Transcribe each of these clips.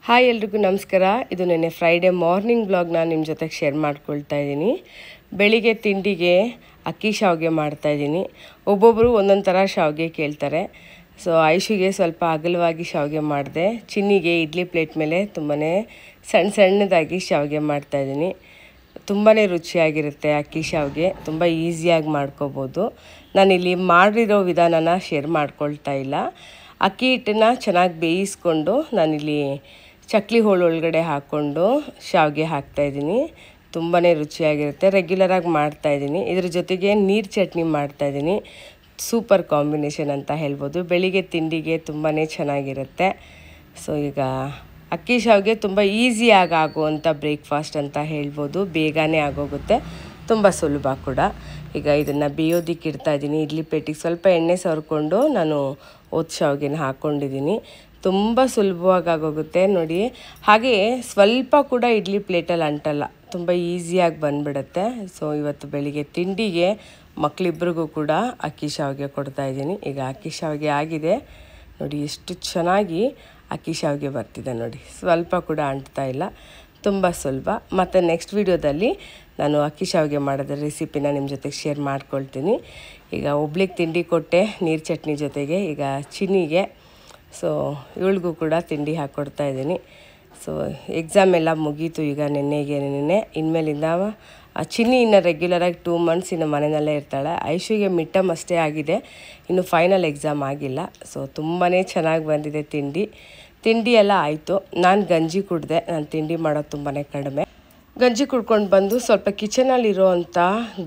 Hi ಎಲ್ರಿಗೂ ನಮಸ್ಕಾರ. ಇದು ನೆನ್ನೆ ಫ್ರೈಡೇ ಮಾರ್ನಿಂಗ್ ಬ್ಲಾಗ್ನ ನಿಮ್ಮ ಜೊತೆಗೆ ಶೇರ್ ಮಾಡ್ಕೊಳ್ತಾ ಇದ್ದೀನಿ. ಬೆಳಿಗ್ಗೆ ತಿಂಡಿಗೆ ಅಕ್ಕಿ ಶಾವಿಗೆ ಮಾಡ್ತಾಯಿದ್ದೀನಿ. ಒಬ್ಬೊಬ್ಬರು ಒಂದೊಂದು ಥರ ಶಾವಿಗೆ ಕೇಳ್ತಾರೆ. ಸೊ ಐಶುಗೆ ಸ್ವಲ್ಪ ಅಗಲವಾಗಿ ಶಾವಿಗೆ ಮಾಡಿದೆ. ಚಿನ್ನಿಗೆ ಇಡ್ಲಿ ಪ್ಲೇಟ್ ಮೇಲೆ ತುಂಬಾ ಸಣ್ಣದಾಗಿ ಶಾವಿಗೆ ಮಾಡ್ತಾಯಿದ್ದೀನಿ. ತುಂಬಾ ರುಚಿಯಾಗಿರುತ್ತೆ ಅಕ್ಕಿ ಶಾವಿಗೆ, ತುಂಬ ಈಸಿಯಾಗಿ ಮಾಡ್ಕೋಬೋದು. ನಾನಿಲ್ಲಿ ಮಾಡಿರೋ ವಿಧಾನನ ಶೇರ್ ಮಾಡ್ಕೊಳ್ತಾ ಇಲ್ಲ. ಅಕ್ಕಿ ಹಿಟ್ಟನ್ನು ಚೆನ್ನಾಗಿ ಬೇಯಿಸ್ಕೊಂಡು ನಾನಿಲ್ಲಿ ಚಕ್ಲಿ ಹೋಳು ಒಳಗಡೆ ಹಾಕ್ಕೊಂಡು ಶಾವಿಗೆ ಹಾಕ್ತಾಯಿದ್ದೀನಿ. ತುಂಬಾ ರುಚಿಯಾಗಿರುತ್ತೆ. ರೆಗ್ಯುಲರಾಗಿ ಮಾಡ್ತಾಯಿದ್ದೀನಿ. ಇದ್ರ ಜೊತೆಗೆ ನೀರು ಚಟ್ನಿ ಮಾಡ್ತಾಯಿದ್ದೀನಿ. ಸೂಪರ್ ಕಾಂಬಿನೇಷನ್ ಅಂತ ಹೇಳ್ಬೋದು. ಬೆಳಿಗ್ಗೆ ತಿಂಡಿಗೆ ತುಂಬಾ ಚೆನ್ನಾಗಿರುತ್ತೆ. ಸೊ ಈಗ ಅಕ್ಕಿ ಶಾವಿಗೆ ತುಂಬ ಈಸಿಯಾಗಿ ಆಗುವಂಥ ಬ್ರೇಕ್ಫಾಸ್ಟ್ ಅಂತ ಹೇಳ್ಬೋದು. ಬೇಗನೆ ಆಗೋಗುತ್ತೆ, ತುಂಬ ಸುಲಭ ಕೂಡ. ಈಗ ಇದನ್ನು ಬೇಯೋದಕ್ಕೆ ಇಡ್ತಾಯಿದ್ದೀನಿ. ಇಡ್ಲಿ ಪೇಟಿಗೆ ಸ್ವಲ್ಪ ಎಣ್ಣೆ ಸವರ್ಕೊಂಡು ನಾನು ಒತ್ತು ಶಾವಿಗೆನ ಹಾಕ್ಕೊಂಡಿದ್ದೀನಿ. ತುಂಬ ಸುಲಭವಾಗಿ ಆಗೋಗುತ್ತೆ ನೋಡಿ. ಹಾಗೆ ಸ್ವಲ್ಪ ಕೂಡ ಇಡ್ಲಿ ಪ್ಲೇಟಲ್ಲಿ ಅಂಟಲ್ಲ, ತುಂಬ ಈಸಿಯಾಗಿ ಬಂದುಬಿಡುತ್ತೆ. ಸೊ ಇವತ್ತು ಬೆಳಿಗ್ಗೆ ತಿಂಡಿಗೆ ಮಕ್ಕಳಿಬ್ರಿಗೂ ಕೂಡ ಅಕ್ಕಿ ಶಾವಿಗೆ ಕೊಡ್ತಾಯಿದ್ದೀನಿ. ಈಗ ಅಕ್ಕಿ ಶಾವಿಗೆ ಆಗಿದೆ ನೋಡಿ, ಎಷ್ಟು ಚೆನ್ನಾಗಿ ಅಕ್ಕಿ ಶಾವಿಗೆ ಬರ್ತಿದೆ ನೋಡಿ. ಸ್ವಲ್ಪ ಕೂಡ ಅಂಟ್ತಾ ಇಲ್ಲ, ತುಂಬ ಸುಲಭ. ಮತ್ತು ನೆಕ್ಸ್ಟ್ ವಿಡಿಯೋದಲ್ಲಿ ನಾನು ಅಕ್ಕಿ ಶಾವಿಗೆ ಮಾಡೋದ್ರ ರೆಸಿಪಿನ ನಿಮ್ಮ ಜೊತೆಗೆ ಶೇರ್ ಮಾಡ್ಕೊಳ್ತೀನಿ. ಈಗ ಒಬ್ಳಿಗೆ ತಿಂಡಿ ಕೊಟ್ಟೆ ನೀರು ಚಟ್ನಿ ಜೊತೆಗೆ. ಈಗ ಚಿನ್ನಿಗೆ, ಸೊ ಇವಳಿಗೂ ಕೂಡ ತಿಂಡಿ ಹಾಕ್ಕೊಡ್ತಾ ಇದ್ದೀನಿ. ಸೊ ಎಕ್ಸಾಮ್ ಎಲ್ಲ ಮುಗೀತು ಈಗ ನೆನ್ನೆ. ಇನ್ಮೇಲಿಂದ ಚಿನ್ನಿ ಇನ್ನು ರೆಗ್ಯುಲರಾಗಿ 2 ಮಂತ್ಸ್ ಇನ್ನು ಮನೆಯಲ್ಲೇ ಇರ್ತಾಳೆ. ಐಶುಗೆ ಮಿಡ್ ಟರ್ಮ್ ಅಷ್ಟೇ ಆಗಿದೆ, ಇನ್ನು ಫೈನಲ್ ಎಕ್ಸಾಮ್ ಆಗಿಲ್ಲ. ಸೊ ತುಂಬಾ ಚೆನ್ನಾಗಿ ಬಂದಿದೆ ತಿಂಡಿ ಎಲ್ಲ ಆಯಿತು. ನಾನು ಗಂಜಿ ಕುಡಿದೆ. ನಾನು ತಿಂಡಿ ಮಾಡೋದು ತುಂಬಾ ಕಡಿಮೆ. ಗಂಜಿ ಕುಡ್ಕೊಂಡು ಬಂದು ಸ್ವಲ್ಪ ಕಿಚನಲ್ಲಿರೋವಂಥ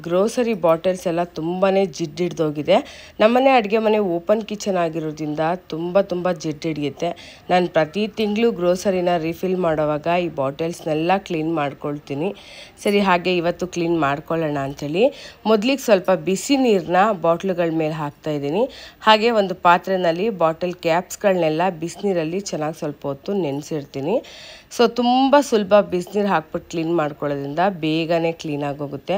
ಗ್ರೋಸರಿ ಬಾಟಲ್ಸ್ ಎಲ್ಲ ತುಂಬಾ ಜಿಡ್ಡಿಡ್ದೋಗಿದೆ. ನಮ್ಮನೆ ಅಡುಗೆ ಮನೆ ಓಪನ್ ಕಿಚನ್ ಆಗಿರೋದ್ರಿಂದ ತುಂಬ ಜಿಡ್ಡಿಡಿಯುತ್ತೆ. ನಾನು ಪ್ರತಿ ತಿಂಗಳು ಗ್ರೋಸರಿನ ರೀಫಿಲ್ ಮಾಡೋವಾಗ ಈ ಬಾಟಲ್ಸ್ನೆಲ್ಲ ಕ್ಲೀನ್ ಮಾಡ್ಕೊಳ್ತೀನಿ. ಸರಿ, ಹಾಗೆ ಇವತ್ತು ಕ್ಲೀನ್ ಮಾಡ್ಕೊಳ್ಳೋಣ ಅಂಥೇಳಿ ಮೊದಲಿಗೆ ಸ್ವಲ್ಪ ಬಿಸಿ ನೀರನ್ನ ಬಾಟ್ಲುಗಳ ಮೇಲೆ ಹಾಕ್ತಾಯಿದ್ದೀನಿ. ಹಾಗೆ ಒಂದು ಪಾತ್ರೆಯಲ್ಲಿ ಬಾಟಲ್ ಕ್ಯಾಪ್ಸ್ಗಳನ್ನೆಲ್ಲ ಬಿಸಿನೀರಲ್ಲಿ ಚೆನ್ನಾಗಿ ಸ್ವಲ್ಪ ಹೊತ್ತು ನೆನೆಸಿರ್ತೀನಿ. ಸೊ ತುಂಬ ಸುಲಭ. ಬಿಸಿನೀರು ಹಾಕ್ಬಿಟ್ಟು ಕ್ಲೀನ್ ಮಾಡ್ಕೊಳ್ಳೋದ್ರಿಂದ ಬೇಗನೆ ಕ್ಲೀನಾಗಿ ಹೋಗುತ್ತೆ,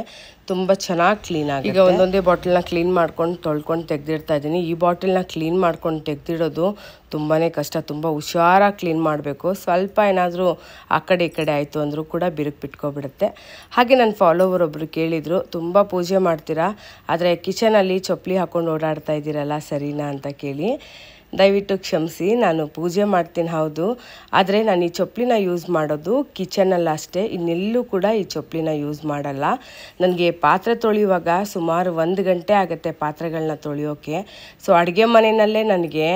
ತುಂಬ ಚೆನ್ನಾಗಿ ಕ್ಲೀನಾಗಿ. ಈಗ ಒಂದೊಂದೇ ಬಾಟಲ್ನ ಕ್ಲೀನ್ ಮಾಡ್ಕೊಂಡು ತೊಳ್ಕೊಂಡು ತೆಗೆದಿಡ್ತಾ ಇದ್ದೀನಿ. ಈ ಬಾಟಲ್ನ ಕ್ಲೀನ್ ಮಾಡ್ಕೊಂಡು ತೆಗೆದಿಡೋದು ತುಂಬಾ ಕಷ್ಟ. ತುಂಬ ಹುಷಾರಾಗಿ ಕ್ಲೀನ್ ಮಾಡಬೇಕು. ಸ್ವಲ್ಪ ಏನಾದರೂ ಆ ಕಡೆ ಈ ಕಡೆ ಆಯಿತು ಅಂದರೂ ಕೂಡ ಬಿರುಕು ಬಿಟ್ಕೊಬಿಡುತ್ತೆ. ಹಾಗೆ ನನ್ನ ಫಾಲೋವರ್ ಒಬ್ಬರು ಕೇಳಿದರು, ತುಂಬ ಪೂಜೆ ಮಾಡ್ತೀರಾ ಆದರೆ ಕಿಚನಲ್ಲಿ ಚಪ್ಪಲಿ ಹಾಕ್ಕೊಂಡು ಓಡಾಡ್ತಾ ಇದ್ದೀರಲ್ಲ ಸರಿನಾ ಅಂತ ಕೇಳಿ. ದಯವಿಟ್ಟು ಕ್ಷಮಿಸಿ. ನಾನು ಪೂಜೆ ಮಾಡ್ತೀನಿ ಹೌದು, ಆದರೆ ನಾನು ಈ ಚಪ್ಪಲಿನ ಯೂಸ್ ಮಾಡೋದು ಕಿಚನಲ್ಲಿ ಅಷ್ಟೇ, ಇನ್ನೆಲ್ಲೂ ಕೂಡ ಈ ಚಪ್ಪಲಿನ ಯೂಸ್ ಮಾಡಲ್ಲ. ನನಗೆ ಪಾತ್ರೆ ತೊಳೆಯುವಾಗ ಸುಮಾರು 1 ಗಂಟೆ ಆಗುತ್ತೆ ಪಾತ್ರೆಗಳನ್ನ ತೊಳೆಯೋಕ್ಕೆ. ಸೊ ಅಡುಗೆ ಮನೆಯಲ್ಲೇ ನನಗೆ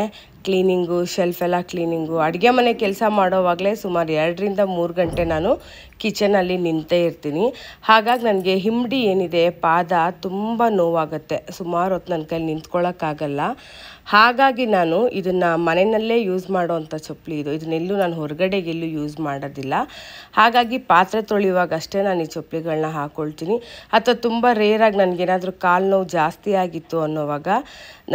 ಕ್ಲೀನಿಂಗು, ಶೆಲ್ಫ್ ಎಲ್ಲ ಕ್ಲೀನಿಂಗು, ಅಡುಗೆ ಮನೆ ಕೆಲಸ ಮಾಡೋವಾಗಲೇ ಸುಮಾರು 2 ರಿಂದ 3 ಗಂಟೆ ನಾನು ಕಿಚನಲ್ಲಿ ನಿಂತೇ ಇರ್ತೀನಿ. ಹಾಗಾಗಿ ನನಗೆ ಹಿಂಬಡಿ ಏನಿದೆ ಪಾದ ತುಂಬ ನೋವಾಗುತ್ತೆ. ಸುಮಾರು ಹೊತ್ತು ನನ್ನ ಕೈಲಿ ನಿಂತ್ಕೊಳ್ಳೋಕ್ಕಾಗಲ್ಲ. ಹಾಗಾಗಿ ನಾನು ಇದನ್ನು ಮನೆಯಲ್ಲೇ ಯೂಸ್ ಮಾಡೋವಂಥ ಚಪ್ಪಲಿ ಇದನ್ನೆಲ್ಲೂ ನಾನು ಹೊರಗಡೆಗೆಲ್ಲೂ ಯೂಸ್ ಮಾಡೋದಿಲ್ಲ. ಹಾಗಾಗಿ ಪಾತ್ರೆ ತೊಳೆಯುವಾಗ ಅಷ್ಟೇ ನಾನು ಈ ಚಪ್ಪಲಿಗಳನ್ನ ಹಾಕ್ಕೊಳ್ತೀನಿ. ಅಥವಾ ತುಂಬ ರೇರಾಗಿ ನನಗೇನಾದರೂ ಕಾಲು ನೋವು ಜಾಸ್ತಿ ಆಗಿತ್ತು ಅನ್ನೋವಾಗ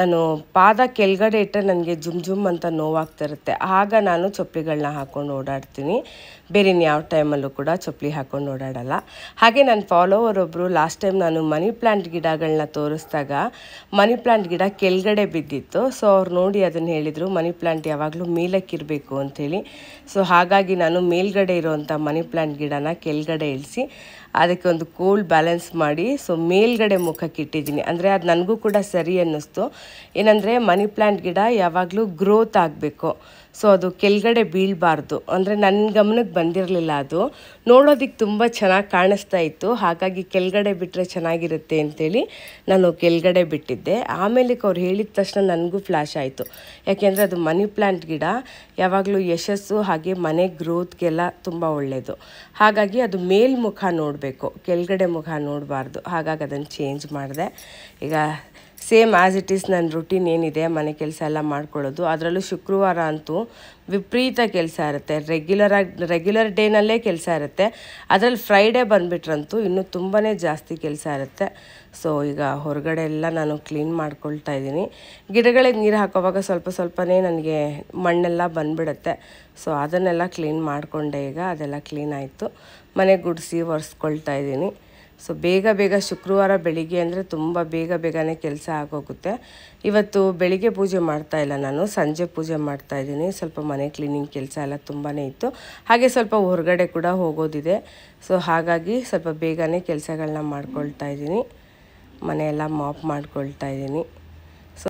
ನಾನು ಪಾದ ಕೆಳಗಡೆ ಇಟ್ಟರೆ ನನಗೆ ಜುಮ್ ಅಂತ ನೋವಾಗ್ತಿರುತ್ತೆ. ಆಗ ನಾನು ಚಪ್ಪಲಿಗಳನ್ನ ಹಾಕ್ಕೊಂಡು ಓಡಾಡ್ತೀನಿ. ಬೇರೆ ಯಾವ ಟೈಮಲ್ಲೂ ಕೂಡ ಚಪ್ಪಲಿ ಹಾಕ್ಕೊಂಡು ಓಡಾಡಲ್ಲ. ಹಾಗೆ ನನ್ನ ಫಾಲೋವರ್ ಒಬ್ಬರು ಲಾಸ್ಟ್ ಟೈಮ್ ನಾನು ಮನಿ ಪ್ಲ್ಯಾಂಟ್ ಗಿಡಗಳನ್ನ ತೋರಿಸಿದಾಗ ಮನಿ ಪ್ಲ್ಯಾಂಟ್ ಗಿಡ ಕೆಳಗಡೆ ಬಿದ್ದಿತ್ತು. ಸೊ ಅವ್ರು ನೋಡಿ ಅದನ್ನು ಹೇಳಿದರು, ಮನಿ ಪ್ಲ್ಯಾಂಟ್ ಯಾವಾಗಲೂ ಮೇಲಕ್ಕಿರಬೇಕು ಅಂಥೇಳಿ. ಸೊ ಹಾಗಾಗಿ ನಾನು ಮೇಲ್ಗಡೆ ಇರೋವಂಥ ಮನಿ ಪ್ಲ್ಯಾಂಟ್ ಗಿಡನ ಕೆಳಗಡೆ ಇಳಿಸಿ ಅದಕ್ಕೆ ಒಂದು ಕೋಲ್ ಬ್ಯಾಲೆನ್ಸ್ ಮಾಡಿ ಸೊ ಮೇಲ್ಗಡೆ ಮುಖಕ್ಕೆ ಇಟ್ಟಿದ್ದೀನಿ. ಅಂದರೆ ಅದು ನನಗೂ ಕೂಡ ಸರಿ ಅನ್ನಿಸ್ತು. ಏನಂದರೆ ಮನಿ ಪ್ಲ್ಯಾಂಟ್ ಗಿಡ ಯಾವಾಗಲೂ ಗ್ರೋತ್ ಆಗಬೇಕು, ಸೊ ಅದು ಕೆಳಗಡೆ ಬೀಳಬಾರ್ದು. ಅಂದರೆ ನನ್ನ ಗಮನಕ್ಕೆ ಬಂದಿರಲಿಲ್ಲ. ಅದು ನೋಡೋದಕ್ಕೆ ತುಂಬ ಚೆನ್ನಾಗಿ ಕಾಣಿಸ್ತಾ ಇತ್ತು. ಹಾಗಾಗಿ ಕೆಳಗಡೆ ಬಿಟ್ಟರೆ ಚೆನ್ನಾಗಿರುತ್ತೆ ಅಂಥೇಳಿ ನಾನು ಕೆಳಗಡೆ ಬಿಟ್ಟಿದ್ದೆ. ಆಮೇಲೆ ಅವ್ರು ಹೇಳಿದ ತಕ್ಷಣ ನನಗೂ ಫ್ಲ್ಯಾಶ್ ಆಯಿತು. ಯಾಕೆಂದರೆ ಅದು ಮನಿ ಪ್ಲ್ಯಾಂಟ್ ಗಿಡ ಯಾವಾಗಲೂ ಯಶಸ್ಸು ಹಾಗೆ ಮನೆ ಗ್ರೋತ್ಗೆಲ್ಲ ತುಂಬ ಒಳ್ಳೆಯದು. ಹಾಗಾಗಿ ಅದು ಮೇಲ್ಮುಖ ನೋಡಬೇಕು, ಕೆಳಗಡೆ ಮುಖ ನೋಡಬಾರ್ದು. ಹಾಗಾಗಿ ಅದನ್ನು ಚೇಂಜ್ ಮಾಡಿದೆ. ಈಗ ಸೇಮ್ ಆ್ಯಸ್ ಇಟ್ ಈಸ್ ನನ್ನ ರುಟೀನ್ ಏನಿದೆ ಮನೆ ಕೆಲಸ ಎಲ್ಲ ಮಾಡ್ಕೊಳ್ಳೋದು. ಅದರಲ್ಲೂ ಶುಕ್ರವಾರ ಅಂತೂ ವಿಪರೀತ ಕೆಲಸ ಇರುತ್ತೆ. ರೆಗ್ಯುಲರ್ ಡೇನಲ್ಲೇ ಕೆಲಸ ಇರುತ್ತೆ. ಅದರಲ್ಲಿ ಫ್ರೈಡೇ ಬಂದುಬಿಟ್ರಂತೂ ಇನ್ನೂ ತುಂಬಾ ಜಾಸ್ತಿ ಕೆಲಸ ಇರುತ್ತೆ. ಸೊ ಈಗ ಹೊರಗಡೆ ಎಲ್ಲ ನಾನು ಕ್ಲೀನ್ ಮಾಡ್ಕೊಳ್ತಾ ಇದ್ದೀನಿ. ಗಿಡಗಳಿಗೆ ನೀರು ಹಾಕೋವಾಗ ಸ್ವಲ್ಪನೇ ನನಗೆ ಮಣ್ಣೆಲ್ಲ ಬಂದುಬಿಡುತ್ತೆ. ಸೊ ಅದನ್ನೆಲ್ಲ ಕ್ಲೀನ್ ಮಾಡಿಕೊಂಡೆ. ಈಗ ಅದೆಲ್ಲ ಕ್ಲೀನ್ ಆಯಿತು. ಮನೆ ಗುಡಿಸಿ ಒರೆಸ್ಕೊಳ್ತಾ ಇದ್ದೀನಿ. ಸೊ ಬೇಗ ಬೇಗ ಶುಕ್ರವಾರ ಬೆಳಿಗ್ಗೆ ಅಂದರೆ ತುಂಬ ಬೇಗನೆ ಕೆಲಸ ಆಗೋಗುತ್ತೆ. ಇವತ್ತು ಬೆಳಿಗ್ಗೆ ಪೂಜೆ ಮಾಡ್ತಾ ಇಲ್ಲ, ನಾನು ಸಂಜೆ ಪೂಜೆ ಮಾಡ್ತಾ ಇದ್ದೀನಿ. ಸ್ವಲ್ಪ ಮನೆ ಕ್ಲೀನಿಂಗ್ ಕೆಲಸ ಎಲ್ಲ ತುಂಬಾ ಇತ್ತು, ಹಾಗೆ ಸ್ವಲ್ಪ ಹೊರಗಡೆ ಕೂಡ ಹೋಗೋದಿದೆ. ಸೊ ಹಾಗಾಗಿ ಸ್ವಲ್ಪ ಬೇಗನೆ ಕೆಲಸಗಳನ್ನ ಮಾಡ್ಕೊಳ್ತಾ ಇದ್ದೀನಿ. ಮನೆಯೆಲ್ಲ ಮಾಪ್ ಮಾಡ್ಕೊಳ್ತಾ ಇದ್ದೀನಿ. ಸೊ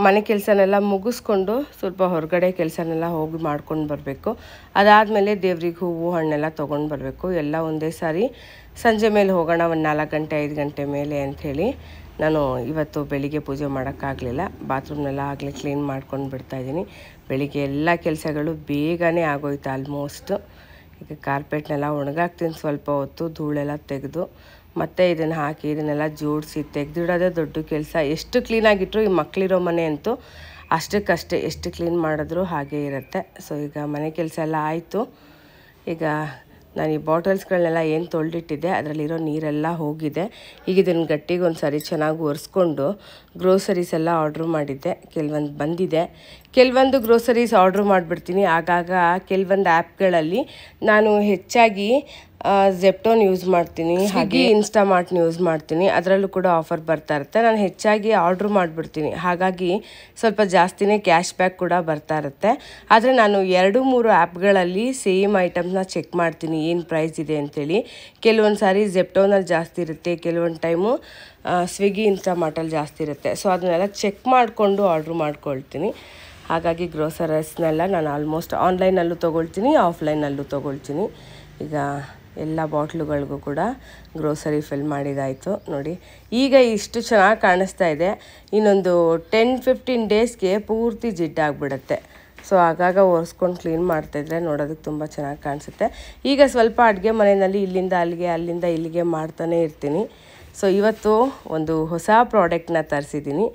ಮನೆ ಕೆಲಸನೆಲ್ಲ ಮುಗಿಸ್ಕೊಂಡು ಸ್ವಲ್ಪ ಹೊರಗಡೆ ಕೆಲಸನೆಲ್ಲ ಹೋಗಿ ಮಾಡ್ಕೊಂಡು ಬರಬೇಕು. ಅದಾದಮೇಲೆ ದೇವ್ರಿಗೆ ಹೂವು ಹಣ್ಣೆಲ್ಲ ತೊಗೊಂಡು ಬರಬೇಕು. ಎಲ್ಲ ಒಂದೇ ಸಾರಿ ಸಂಜೆ ಮೇಲೆ ಹೋಗೋಣ, ಒಂದು 4 ಗಂಟೆ 5 ಗಂಟೆ ಮೇಲೆ ಅಂಥೇಳಿ ನಾನು ಇವತ್ತು ಬೆಳಿಗ್ಗೆ ಪೂಜೆ ಮಾಡೋಕ್ಕಾಗಲಿಲ್ಲ. ಬಾತ್ರೂಮ್ನೆಲ್ಲ ಆಗಲೇ ಕ್ಲೀನ್ ಮಾಡ್ಕೊಂಡು ಬಿಡ್ತಾಯಿದ್ದೀನಿ. ಬೆಳಿಗ್ಗೆ ಎಲ್ಲ ಕೆಲಸಗಳು ಬೇಗನೆ ಆಗೋಯ್ತು ಆಲ್ಮೋಸ್ಟ್. ಈಗ ಕಾರ್ಪೆಟ್ನೆಲ್ಲ ಒಣಗಾಕ್ತೀನಿ ಸ್ವಲ್ಪ ಹೊತ್ತು, ಧೂಳೆಲ್ಲ ತೆಗೆದು ಮತ್ತು ಇದನ್ನು ಹಾಕಿ ಇದನ್ನೆಲ್ಲ ಜೋಡಿಸಿ ತೆಗೆದಿಡೋದೇ ದೊಡ್ಡ ಕೆಲಸ. ಎಷ್ಟು ಕ್ಲೀನಾಗಿಟ್ಟರು ಈ ಮಕ್ಕಳಿರೋ ಮನೆ ಅಂತೂ ಅಷ್ಟಕ್ಕಷ್ಟೇ, ಎಷ್ಟು ಕ್ಲೀನ್ ಮಾಡಿದ್ರು ಹಾಗೇ ಇರುತ್ತೆ. ಸೊ ಈಗ ಮನೆ ಕೆಲಸ ಎಲ್ಲ ಆಯಿತು. ಈಗ ನಾನು ಈ ಬಾಟಲ್ಸ್ಗಳನ್ನೆಲ್ಲ ಏನು ತೊಳೆದಿಟ್ಟಿದ್ದೆ ಅದರಲ್ಲಿರೋ ನೀರೆಲ್ಲ ಹೋಗಿದೆ. ಈಗ ಇದನ್ನು ಗಟ್ಟಿಗೆ ಒಂದು ಸಾರಿ ಚೆನ್ನಾಗಿ ಒರೆಸ್ಕೊಂಡು ಗ್ರೋಸರೀಸ್ ಎಲ್ಲ ಆರ್ಡ್ರ್ ಮಾಡಿದ್ದೆ. ಕೆಲವೊಂದು ಬಂದಿದೆ, ಕೆಲವೊಂದು ಗ್ರೋಸರೀಸ್ ಆರ್ಡ್ರ್ ಮಾಡಿಬಿಡ್ತೀನಿ. ಆಗಾಗ ಕೆಲವೊಂದು ಆ್ಯಪ್ಗಳಲ್ಲಿ ನಾನು ಹೆಚ್ಚಾಗಿ ಝೆಪ್ಟೋನ್ ಯೂಸ್ ಮಾಡ್ತೀನಿ, ಹಾಗೆ ಇನ್ಸ್ಟಾಮಾರ್ಟ್ನ ಯೂಸ್ ಮಾಡ್ತೀನಿ. ಅದರಲ್ಲೂ ಕೂಡ ಆಫರ್ ಬರ್ತಾ ಇರುತ್ತೆ. ನಾನು ಹೆಚ್ಚಾಗಿ ಆರ್ಡ್ರ್ ಮಾಡಿಬಿಡ್ತೀನಿ, ಹಾಗಾಗಿ ಸ್ವಲ್ಪ ಜಾಸ್ತಿನೇ ಕ್ಯಾಶ್ ಬ್ಯಾಕ್ ಕೂಡ ಬರ್ತಾ ಇರುತ್ತೆ. ಆದರೆ ನಾನು 2-3 ಆ್ಯಪ್ಗಳಲ್ಲಿ ಸೇಮ್ ಐಟಮ್ಸ್ನ ಚೆಕ್ ಮಾಡ್ತೀನಿ ಏನು ಪ್ರೈಸ್ ಇದೆ ಅಂಥೇಳಿ. ಕೆಲವೊಂದು ಸಾರಿ ಝೆಪ್ಟೋನಲ್ಲಿ ಜಾಸ್ತಿ ಇರುತ್ತೆ, ಕೆಲವೊಂದು ಟೈಮು ಸ್ವಿಗ್ಗಿ ಇನ್ಸ್ಟಾಮಾರ್ಟಲ್ಲಿ ಜಾಸ್ತಿ ಇರುತ್ತೆ. ಸೊ ಅದನ್ನೆಲ್ಲ ಚೆಕ್ ಮಾಡಿಕೊಂಡು ಆರ್ಡ್ರ್ ಮಾಡ್ಕೊಳ್ತೀನಿ. ಹಾಗಾಗಿ ಗ್ರೋಸರೀಸ್ನೆಲ್ಲ ನಾನು ಆಲ್ಮೋಸ್ಟ್ ಆನ್ಲೈನಲ್ಲೂ ತೊಗೊಳ್ತೀನಿ, ಆಫ್ಲೈನಲ್ಲೂ ತೊಗೊಳ್ತೀನಿ. ಈಗ ಎಲ್ಲ ಬಾಟ್ಲುಗಳಿಗೂ ಕೂಡ ಗ್ರೋಸರಿ ಫಿಲ್ ಮಾಡಿದಾಯಿತು ನೋಡಿ. ಈಗ ಇಷ್ಟು ಚೆನ್ನಾಗಿ ಕಾಣಿಸ್ತಾ ಇದೆ, ಇನ್ನೊಂದು 10-15 ಡೇಸ್ಗೆ ಪೂರ್ತಿ ಜಿಡ್ಡಾಗ್ಬಿಡುತ್ತೆ. ಸೊ ಆಗಾಗ ಒರೆಸ್ಕೊಂಡು ಕ್ಲೀನ್ ಮಾಡ್ತಾಯಿದ್ರೆ ನೋಡೋದಕ್ಕೆ ತುಂಬ ಚೆನ್ನಾಗಿ ಕಾಣಿಸುತ್ತೆ. ಈಗ ಸ್ವಲ್ಪ ಅಡುಗೆ ಮನೆಯಲ್ಲಿ ಇಲ್ಲಿಂದ ಅಲ್ಲಿಗೆ ಅಲ್ಲಿಂದ ಇಲ್ಲಿಗೆ ಮಾಡ್ತಾನೆ ಇರ್ತೀನಿ. ಸೊ ಇವತ್ತು ಒಂದು ಹೊಸ ಪ್ರಾಡಕ್ಟ್ನ ತರಿಸಿದ್ದೀನಿ.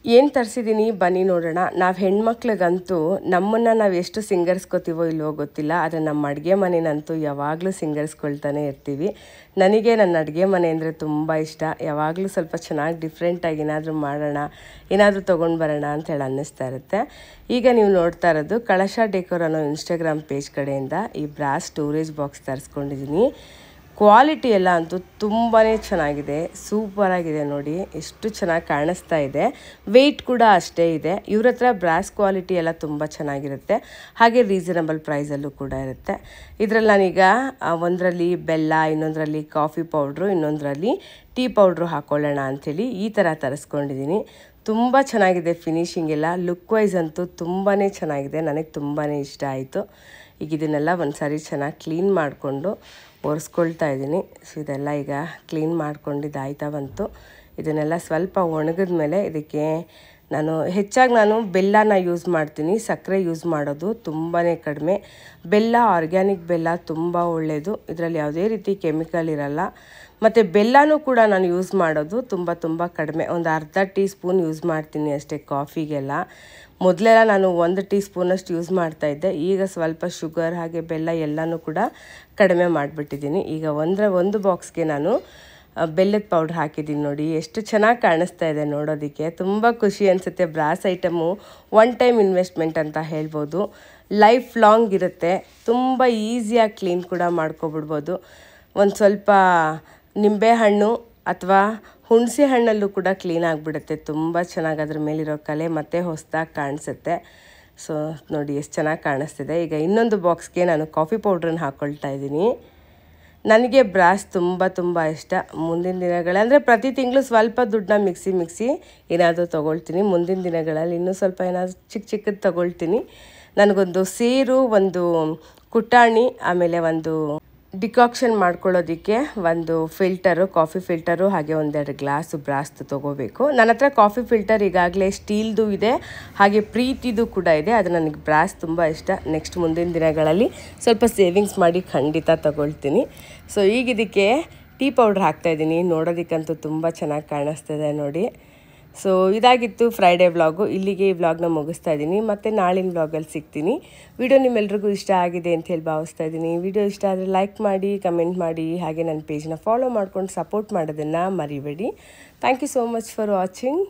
ಏನು ತರಿಸಿದ್ದೀನಿ ಬನ್ನಿ ನೋಡೋಣ. ನಾವು ಹೆಣ್ಮಕ್ಳಿಗಂತೂ ನಮ್ಮನ್ನು ನಾವು ಎಷ್ಟು ಸಿಂಗರಿಸ್ಕೋತೀವೋ ಇಲ್ವೋ ಗೊತ್ತಿಲ್ಲ, ಆದರೆ ನಮ್ಮ ಅಡುಗೆ ಮನೆಯಂತೂ ಯಾವಾಗಲೂ ಸಿಂಗರಿಸ್ಕೊಳ್ತಾನೆ ಇರ್ತೀವಿ. ನನಗೆ ನನ್ನ ಅಡುಗೆ ಮನೆ ಅಂದರೆ ತುಂಬ ಇಷ್ಟ. ಯಾವಾಗಲೂ ಸ್ವಲ್ಪ ಚೆನ್ನಾಗಿ ಡಿಫ್ರೆಂಟಾಗಿ ಏನಾದರೂ ಮಾಡೋಣ, ಏನಾದರೂ ತೊಗೊಂಡು ಬರೋಣ ಅಂತೇಳಿ ಅನ್ನಿಸ್ತಾ ಇರುತ್ತೆ. ಈಗ ನೀವು ನೋಡ್ತಾ ಇರೋದು ಕಳಶ ಡೆಕೋರ್ ಅನ್ನೋ ಇನ್ಸ್ಟಾಗ್ರಾಮ್ ಪೇಜ್ ಕಡೆಯಿಂದ ಈ ಬ್ರಾಸ್ ಸ್ಟೋರೇಜ್ ಬಾಕ್ಸ್ ತರಿಸ್ಕೊಂಡಿದ್ದೀನಿ. ಕ್ವಾಲಿಟಿ ಎಲ್ಲ ಅಂತೂ ತುಂಬಾ ಚೆನ್ನಾಗಿದೆ, ಸೂಪರಾಗಿದೆ ನೋಡಿ, ಎಷ್ಟು ಚೆನ್ನಾಗಿ ಕಾಣಿಸ್ತಾ ಇದೆ. ವೆಯ್ಟ್ ಕೂಡ ಅಷ್ಟೇ ಇದೆ. ಇವ್ರ ಹತ್ರ ಬ್ರಾಸ್ ಕ್ವಾಲಿಟಿ ಎಲ್ಲ ತುಂಬ ಚೆನ್ನಾಗಿರುತ್ತೆ, ಹಾಗೆ ರೀಸನಬಲ್ ಪ್ರೈಸಲ್ಲೂ ಕೂಡ ಇರುತ್ತೆ. ಇದರಲ್ಲಿ ನಾನೀಗ ಒಂದರಲ್ಲಿ ಬೆಲ್ಲ, ಇನ್ನೊಂದರಲ್ಲಿ ಕಾಫಿ ಪೌಡ್ರು, ಇನ್ನೊಂದರಲ್ಲಿ ಟೀ ಪೌಡ್ರು ಹಾಕ್ಕೊಳ್ಳೋಣ ಅಂಥೇಳಿ ಈ ಥರ ತರಿಸ್ಕೊಂಡಿದ್ದೀನಿ. ತುಂಬ ಚೆನ್ನಾಗಿದೆ ಫಿನಿಶಿಂಗ್ ಎಲ್ಲ, ಲುಕ್ ವೈಸ್ ಅಂತೂ ತುಂಬಾ ಚೆನ್ನಾಗಿದೆ, ನನಗೆ ತುಂಬಾ ಇಷ್ಟ ಆಯಿತು. ಈಗ ಇದನ್ನೆಲ್ಲ ಒಂದು ಸಾರಿ ಚೆನ್ನಾಗಿ ಕ್ಲೀನ್ ಮಾಡಿಕೊಂಡು ಒರೆಸ್ಕೊಳ್ತಾ ಇದ್ದೀನಿ. ಸೊ ಇದೆಲ್ಲ ಈಗ ಕ್ಲೀನ್ ಮಾಡ್ಕೊಂಡಿದ್ದಾಯ್ತಾ ಬಂತು. ಇದನ್ನೆಲ್ಲ ಸ್ವಲ್ಪ ಒಣಗಿದ ಮೇಲೆ ಇದಕ್ಕೆ ನಾನು ಬೆಲ್ಲನ ಯೂಸ್ ಮಾಡ್ತೀನಿ, ಸಕ್ಕರೆ ಯೂಸ್ ಮಾಡೋದು ತುಂಬಾ ಕಡಿಮೆ. ಬೆಲ್ಲ ಆರ್ಗ್ಯಾನಿಕ್ ಬೆಲ್ಲ ತುಂಬ ಒಳ್ಳೆಯದು, ಇದರಲ್ಲಿ ಯಾವುದೇ ರೀತಿ ಕೆಮಿಕಲ್ ಇರಲ್ಲ. ಮತ್ತು ಬೆಲ್ಲನೂ ಕೂಡ ನಾನು ಯೂಸ್ ಮಾಡೋದು ತುಂಬ ಕಡಿಮೆ, ಒಂದು ಅರ್ಧ ಟೀ ಸ್ಪೂನ್ ಯೂಸ್ ಮಾಡ್ತೀನಿ ಅಷ್ಟೇ ಕಾಫಿಗೆಲ್ಲ. ಮೊದಲೆಲ್ಲ ನಾನು 1 ಟೀ ಸ್ಪೂನಷ್ಟು ಯೂಸ್ ಮಾಡ್ತಾಯಿದ್ದೆ, ಈಗ ಸ್ವಲ್ಪ ಶುಗರ್ ಹಾಗೆ ಬೆಲ್ಲ ಎಲ್ಲನೂ ಕೂಡ ಕಡಿಮೆ ಮಾಡಿಬಿಟ್ಟಿದ್ದೀನಿ. ಈಗ ಒಂದು ಬಾಕ್ಸ್ಗೆ ನಾನು ಬೆಲ್ಲದ ಪೌಡ್ರ್ ಹಾಕಿದ್ದೀನಿ ನೋಡಿ, ಎಷ್ಟು ಚೆನ್ನಾಗಿ ಕಾಣಿಸ್ತಾ ಇದೆ ನೋಡೋದಕ್ಕೆ, ತುಂಬ ಖುಷಿ ಅನಿಸುತ್ತೆ. ಬ್ರಾಸ್ ಐಟಮು 1 ಟೈಮ್ ಇನ್ವೆಸ್ಟ್ಮೆಂಟ್ ಅಂತ ಹೇಳ್ಬೋದು, ಲೈಫ್ ಲಾಂಗ್ ಇರುತ್ತೆ, ತುಂಬ ಈಸಿಯಾಗಿ ಕ್ಲೀನ್ ಕೂಡ ಮಾಡ್ಕೊಬಿಡ್ಬೋದು. ಒಂದು ಸ್ವಲ್ಪ ನಿಂಬೆಹಣ್ಣು ಅಥವಾ ಹುಣಸೆ ಹಣ್ಣಲ್ಲೂ ಕೂಡ ಕ್ಲೀನ್ ಆಗಿಬಿಡುತ್ತೆ, ತುಂಬ ಚೆನ್ನಾಗಿ ಅದ್ರ ಮೇಲಿರೋ ಕಲೆ ಮತ್ತೆ ಹೊಸದಾಗಿ ಕಾಣಿಸುತ್ತೆ. ಸೊ ನೋಡಿ ಎಷ್ಟು ಚೆನ್ನಾಗಿ ಕಾಣಿಸ್ತಿದೆ. ಈಗ ಇನ್ನೊಂದು ಬಾಕ್ಸ್ಗೆ ನಾನು ಕಾಫಿ ಪೌಡ್ರನ್ನ ಹಾಕ್ಕೊಳ್ತಾ ಇದ್ದೀನಿ. ನನಗೆ ಬ್ರಾಸ್ ತುಂಬ ಇಷ್ಟ. ಮುಂದಿನ ದಿನಗಳಲ್ಲಿ ಅಂದರೆ ಪ್ರತಿ ತಿಂಗಳು ಸ್ವಲ್ಪ ದುಡ್ಡನ್ನ ಮಿಕ್ಸಿ ಏನಾದರೂ ತೊಗೊಳ್ತೀನಿ. ಮುಂದಿನ ದಿನಗಳಲ್ಲಿ ಇನ್ನೂ ಸ್ವಲ್ಪ ಏನಾದರೂ ಚಿಕ್ಕದು ತೊಗೊಳ್ತೀನಿ. ನನಗೊಂದು ಸೇರು, ಒಂದು ಕುಟಾಣಿ, ಆಮೇಲೆ ಒಂದು ಡಿಕಾಕ್ಷನ್ ಮಾಡ್ಕೊಳ್ಳೋದಕ್ಕೆ ಒಂದು ಫಿಲ್ಟರು, ಕಾಫಿ ಫಿಲ್ಟರು, ಹಾಗೆ 1-2 ಗ್ಲಾಸ್ ಬ್ರಾಸ್ದು ತೊಗೋಬೇಕು. ನನ್ನ ಹತ್ರ ಕಾಫಿ ಫಿಲ್ಟರ್ ಈಗಾಗಲೇ ಸ್ಟೀಲ್ದು ಇದೆ, ಹಾಗೆ ಪ್ರೀತಿದು ಕೂಡ ಇದೆ. ಅದು ನನಗೆ ಬ್ರಾಸ್ ತುಂಬ ಇಷ್ಟ. ನೆಕ್ಸ್ಟ್ ಮುಂದಿನ ದಿನಗಳಲ್ಲಿ ಸ್ವಲ್ಪ ಸೇವಿಂಗ್ಸ್ ಮಾಡಿ ಖಂಡಿತ ತೊಗೊಳ್ತೀನಿ. ಸೊ ಈಗ ಇದಕ್ಕೆ ಟೀ ಪೌಡ್ರ್ ಹಾಕ್ತಾಯಿದ್ದೀನಿ, ನೋಡೋದಕ್ಕಂತೂ ತುಂಬ ಚೆನ್ನಾಗಿ ಕಾಣಿಸ್ತಿದೆ ನೋಡಿ. ಸೊ ಇದಾಗಿತ್ತು ಫ್ರೈಡೇ ವ್ಲಾಗು. ಇಲ್ಲಿಗೆ ಈ ವ್ಲಾಗ್ನ ಮುಗಿಸ್ತಾ ಇದ್ದೀನಿ, ಮತ್ತು ನಾಳಿನ ವ್ಲಾಗಲ್ಲಿ ಸಿಗ್ತೀನಿ. ವಿಡಿಯೋ ನಿಮ್ಮೆಲ್ರಿಗೂ ಇಷ್ಟ ಆಗಿದೆ ಅಂತ ಹೇಳಿ ಭಾವಿಸ್ತಾ ಇದ್ದೀನಿ. ವಿಡಿಯೋ ಇಷ್ಟ ಆದರೆ ಲೈಕ್ ಮಾಡಿ, ಕಮೆಂಟ್ ಮಾಡಿ, ಹಾಗೆ ನನ್ನ ಪೇಜ್ನ ಫಾಲೋ ಮಾಡ್ಕೊಂಡು ಸಪೋರ್ಟ್ ಮಾಡೋದನ್ನು ಮರಿಬೇಡಿ. Thank you so much for watching.